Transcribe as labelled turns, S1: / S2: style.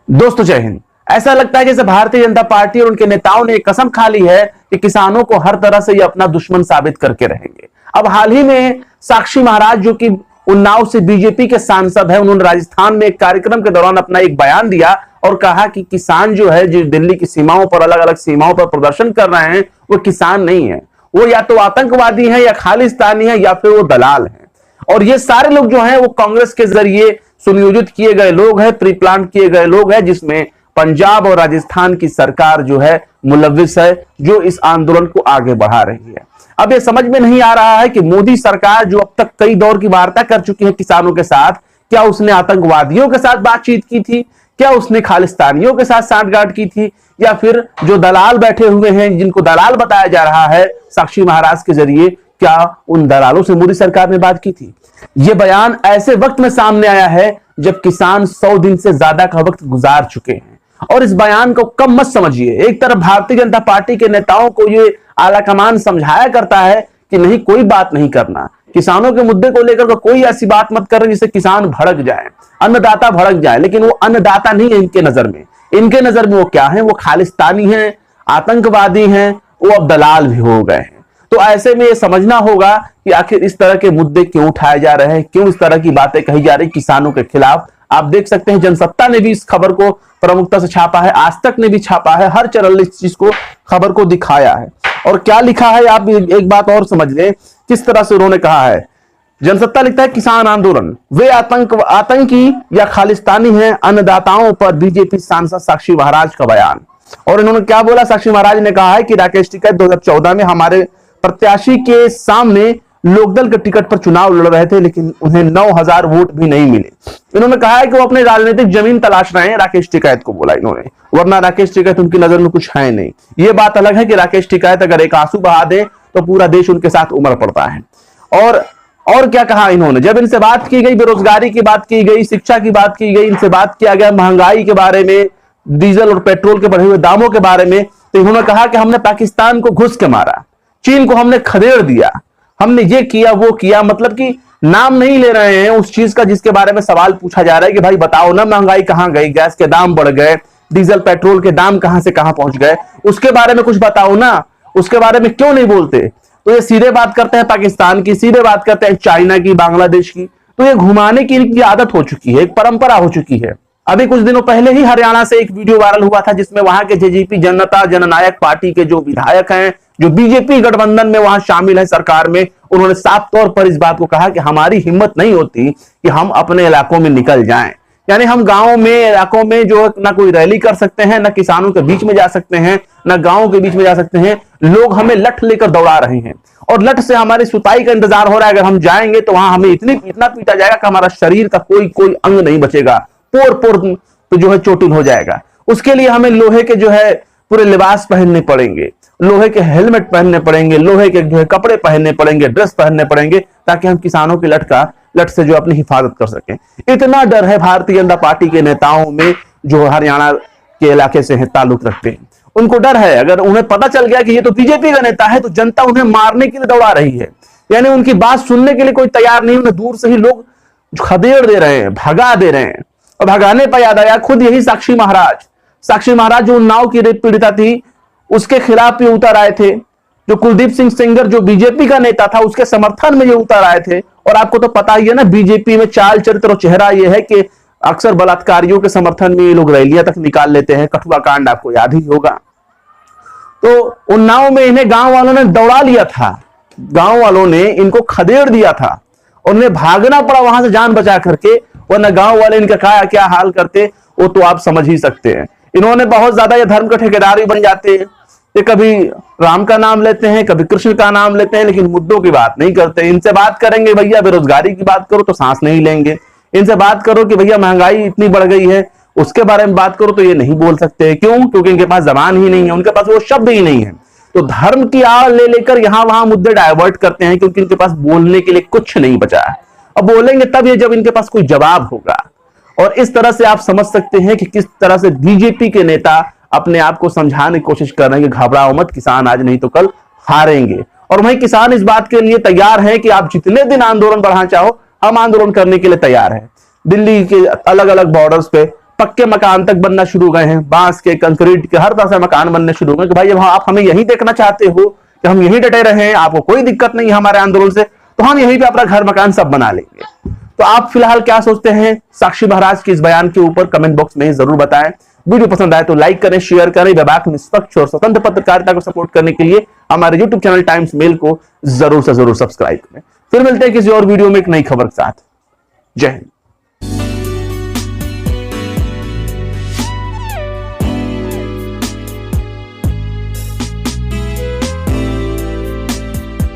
S1: दोस्तों जय हिंद। ऐसा लगता है जैसे भारतीय जनता पार्टी और उनके नेताओं ने कसम खा ली है कि किसानों को हर तरह से ये अपना दुश्मन साबित करके रहेंगे। अब हाल ही में साक्षी महाराज जो कि उन्नाव से बीजेपी के सांसद है, उन्होंने राजस्थान में एक कार्यक्रम के दौरान अपना एक बयान दिया और कहा कि किसान जो है, जो दिल्ली की सीमाओं पर अलग अलग सीमाओं पर प्रदर्शन कर रहे हैं, वो किसान नहीं है, वो या तो आतंकवादी है या खालिस्तानी है या फिर वो दलाल है। और ये सारे लोग जो हैं वो कांग्रेस के जरिए सुनियोजित किए गए लोग हैं, प्री प्लान किए गए लोग हैं, जिसमें पंजाब और राजस्थान की सरकार जो है मुलव्विस है, जो इस आंदोलन को आगे बढ़ा रही है। अब ये समझ में नहीं आ रहा है कि मोदी सरकार जो अब तक कई दौर की वार्ता कर चुकी है किसानों के साथ, क्या उसने आतंकवादियों के साथ बातचीत की थी, क्या उसने खालिस्तानियों के साथ सांठगांठ की थी, या फिर जो दलाल बैठे हुए हैं, जिनको दलाल बताया जा रहा है साक्षी महाराज के जरिए, क्या उन दलालों से मोदी सरकार ने बात की थी। यह बयान ऐसे वक्त में सामने आया है जब किसान 100 दिन से ज्यादा का वक्त गुजार चुके हैं। और इस बयान को कम मत समझिए। एक तरफ भारतीय जनता पार्टी के नेताओं को ये आलाकमान समझाया करता है कि नहीं, कोई बात नहीं करना, किसानों के मुद्दे को लेकर कोई ऐसी बात मत करें जिससे किसान भड़क जाए, अन्नदाता भड़क जाए। लेकिन वो अन्नदाता नहीं है इनके नजर में। इनके नजर में वो क्या है? वो खालिस्तानी हैं, आतंकवादी हैं, वो अब दलाल भी हो गए हैं। तो ऐसे में ये समझना होगा कि आखिर इस तरह के मुद्दे क्यों उठाए जा रहे हैं, क्यों इस तरह की बातें कही जा रही किसानों के खिलाफ। आप देख सकते हैं जनसत्ता ने भी इस खबर को प्रमुखता से छापा है, आज तक ने भी छापा है, हर चैनल ने इस चीज को, खबर को दिखाया है। और क्या लिखा है आप एक बात और समझ लें, किस तरह से उन्होंने कहा है। जनसत्ता लिखता है, किसान आंदोलन वे आतंकी या खालिस्तानी हैं, अन्नदाताओं पर बीजेपी सांसद साक्षी महाराज का बयान। और इन्होंने क्या बोला? साक्षी महाराज ने कहा है कि राकेश टिकैत 2014 में हमारे प्रत्याशी के सामने लोकदल के टिकट पर चुनाव लड़ रहे थे, लेकिन उन्हें 9000 वोट भी नहीं मिले। इन्होंने कहा है कि वो अपने राजनीतिक जमीन तलाश रहे हैं, राकेश टिकैत को बोला इन्होंने, वरना राकेश टिकैत उनकी नजर में कुछ है नहीं। ये बात अलग है कि राकेश टिकैत अगर एक आंसू बहा दे तो पूरा देश उनके साथ उमड़ पड़ता है। और क्या कहा इन्होंने? जब इनसे बात की गई, बेरोजगारी की बात की गई, शिक्षा की बात की गई, इनसे बात किया गया महंगाई के बारे में, डीजल और पेट्रोल के बढ़े हुए दामों के बारे में, तो इन्होंने कहा कि हमने पाकिस्तान को घुस के मारा, चीन को हमने खदेड़ दिया, हमने ये किया वो किया। मतलब कि नाम नहीं ले रहे हैं उस चीज का जिसके बारे में सवाल पूछा जा रहा है कि भाई बताओ ना, महंगाई कहां गई, गैस के दाम बढ़ गए, डीजल पेट्रोल के दाम कहां से कहां पहुंच गए, उसके बारे में कुछ बताओ ना, उसके बारे में क्यों नहीं बोलते। तो ये सीधे बात करते हैं पाकिस्तान की, सीधे बात करते हैं चाइना की, बांग्लादेश की। तो ये घुमाने की इनकी आदत हो चुकी है, एक परंपरा हो चुकी है। अभी कुछ दिनों पहले ही हरियाणा से एक वीडियो वायरल हुआ था जिसमें वहां के जेजेपी जनता जननायक पार्टी के जो विधायक हैं, जो बीजेपी गठबंधन में वहां शामिल है सरकार में, उन्होंने साफ तौर पर इस बात को कहा कि हमारी हिम्मत नहीं होती कि हम अपने इलाकों में निकल जाएं। यानी हम गांव में, इलाकों में जो ना कोई रैली कर सकते हैं, ना किसानों के बीच में जा सकते हैं, ना गांव के बीच में जा सकते हैं। लोग हमें लठ लेकर दौड़ा रहे हैं और लठ से हमारी सुताई का इंतजार हो रहा है। अगर हम जाएंगे तो वहां हमें इतना पीटा जाएगा कि हमारा शरीर का कोई अंग नहीं बचेगा, पोर पोर तो जो है चोटिल हो जाएगा। उसके लिए हमें लोहे के जो है पूरे लिबास पहनने पड़ेंगे, लोहे के हेलमेट पहनने पड़ेंगे, लोहे के जो है कपड़े पहनने पड़ेंगे, ड्रेस पहनने पड़ेंगे, ताकि हम किसानों की लठ से जो अपनी हिफाजत कर सकें। इतना डर है भारतीय जनता पार्टी के नेताओं में जो हरियाणा के इलाके से है, ताल्लुक रखते हैं। उनको डर है, अगर उन्हें पता चल गया कि ये तो बीजेपी का नेता है तो जनता उन्हें मारने के लिए दौड़ा रही है। यानी उनकी बात सुनने के लिए कोई तैयार नहीं, उन्हें दूर से ही लोग खदेड़ दे रहे हैं, भगा दे रहे हैं। और भगाने पर याद आया, खुद यही साक्षी महाराज जो उन्नाव की रेप पीड़िता थी, उसके खिलाफ ये उतर आए थे। जो कुलदीप सिंह सेंगर जो बीजेपी का नेता था, उसके समर्थन में ये उतर आए थे। और आपको तो पता ही है ना, बीजेपी में चाल चरित्र और चेहरा ये है कि अक्सर बलात्कारियों के समर्थन में ये लोग रैलियां तक निकाल लेते हैं। कठुआ कांड आपको याद ही होगा। तो उन्नाव में इन्हें गांव वालों ने दौड़ा लिया था, गांव वालों ने इनको खदेड़ दिया था और उन्हें भागना पड़ा वहां से जान बचा करके, वरना गांव वाले इनका क्या हाल करते वो तो आप समझ ही सकते हैं। इन्होंने बहुत ज्यादा ये धर्म के ठेकेदार भी बन जाते हैं। ये कभी राम का नाम लेते हैं, कभी कृष्ण का नाम लेते हैं, लेकिन मुद्दों की बात नहीं करते। इनसे बात करेंगे भैया बेरोजगारी की बात करो तो सांस नहीं लेंगे। इनसे बात करो कि भैया महंगाई इतनी बढ़ गई है, उसके बारे में बात करो तो ये नहीं बोल सकते। क्यों? क्योंकि इनके पास जबान ही नहीं है, उनके पास वो शब्द ही नहीं है। तो धर्म की आड़ ले लेकर यहां वहां मुद्दे डाइवर्ट करते हैं, क्योंकि इनके पास बोलने के लिए कुछ नहीं बचा है। अब बोलेंगे तब ये जब इनके पास कोई जवाब होगा। और इस तरह से आप समझ सकते हैं कि किस तरह से बीजेपी के नेता अपने आप को समझाने की कोशिश कर रहे हैं कि घबराओ मत, किसान आज नहीं तो कल हारेंगे। और वही किसान इस बात के लिए तैयार हैं कि आप जितने दिन आंदोलन बढ़ाना चाहो, हम आंदोलन करने के लिए तैयार हैं। दिल्ली के अलग अलग बॉर्डर्स पे पक्के मकान तक बनना शुरू हो गए हैं, बांस के, कंक्रीट के, हर तरह से मकान बनने शुरू हो गए कि भाई अब आप हमें यही देखना चाहते हो कि हम यही डटे रहे, आपको कोई दिक्कत नहीं है हमारे आंदोलन से, तो हम यहीं पे अपना घर मकान सब बना लेंगे। तो आप फिलहाल क्या सोचते हैं साक्षी महाराज के इस बयान के ऊपर कमेंट बॉक्स में जरूर बताएं। वीडियो पसंद आए तो लाइक करें, शेयर करें। विभाग निष्पक्ष और स्वतंत्र पत्रकारिता को सपोर्ट करने के लिए हमारे यूट्यूब चैनल टाइम्स मेल को जरूर से जरूर सब्सक्राइब करें। फिर मिलते हैं किसी और वीडियो में एक नई खबर के साथ। जय हिंद।